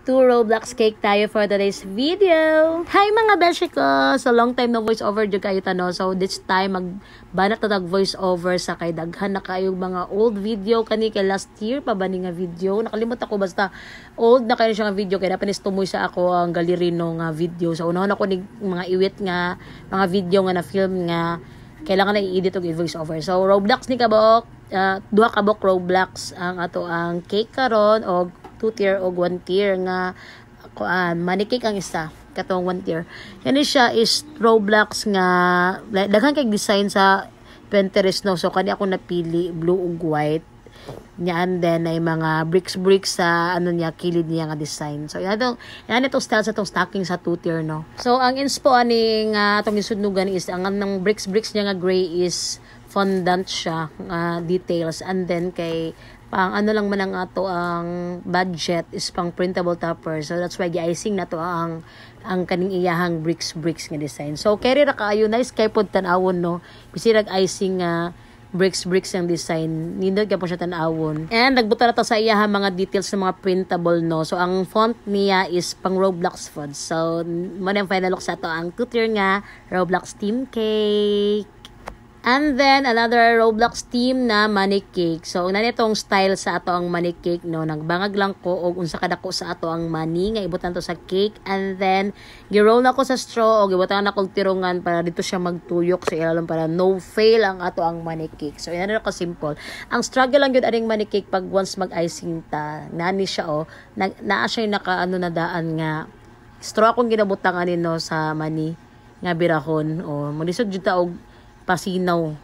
2 Roblox cake tayo for today's video. Hi mga beshi ko! So long time na voice over dyan kayo tano. So this time magbanat na voice over sa kay daghan na kayong mga old video kani kay last year pa ba ni nga video. Nakalimot ako basta old na kayo siya nga video kaya napanis tumoy sa ako ang galerino nga video. So unahon ako ni mga iwit nga mga video nga na film nga kailangan na i-edit og voice over. So Roblox ni kabok, duha kabok Roblox ang ato ang cake karon og 2 tier o 1 tier nga money cake ang isa katong 1 tier. Kani siya is Roblox nga daghan kay design sa Pinterest no. So kani ako napili blue ug white. Yan then ay mga bricks sa ano niya kilid niya nga design. So yan itong style sa itong stocking sa 2 tier no. So ang inspo ani nga atong gisudnugan is ang nang bricks niya nga gray is fondant siya details and then kay pang ano lang man ang ato ang budget is pang printable topper. So that's why gi-icing na to ang kaning iyahang bricks nga design. So carry ra kaayo nice kay pod tan-awon no. Bisirag icing bricks ang design. Nindot ka po siya tan-awon. And nagbuta na to sa iyahang mga details ng mga printable no. So ang font niya is pang Roblox font. So mo na final look sa to ang 2 tier nga Roblox team cake. And then, another Roblox team na money cake. So, nanitong style sa ato ang money cake, no? Nagbangag lang ko o unsa kadako sa ato ang money nga ibutan to sa cake. And then, giroll na ko sa straw o gibutan na kong tirungan para dito siya magtuyok sa ilalom para no fail ang ato ang money cake. So, yan na simple. Ang struggle lang yun aring money cake pag once mag-icing ta. Nani siya, naa siya yung na daan nga. Straw akong ginabutangan no sa money nga birahon. O, manisod dyan ta og pasinaw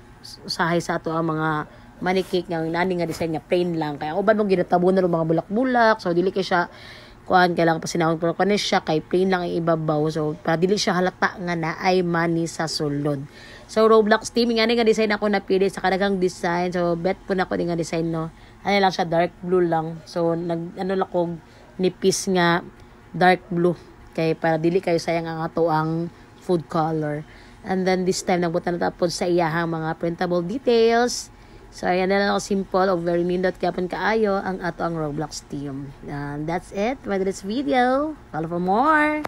sahay sa ato ang mga money cake nga nani nga design nga plain lang kaya uban mong ginatabo na mga bulak-bulak so dili kay siya kuan kailangan pasinawon pero kanis siya kay plain lang ang ibabaw so para dili siya halata nga naay money sa sulod. So Roblox team nga design ako napili sa kadagang design so bet po na ko nga design no ano lang siya dark blue lang so ano lang ko nipis nga dark blue kay para dili kayo sayang ang ato ang food color. And then this time nagbuta na tapon sa iyahang mga printable details. So ayan na lang simple o very nindot kapon kaayo ang ato ang Roblox team. And that's it for this video. Follow for more.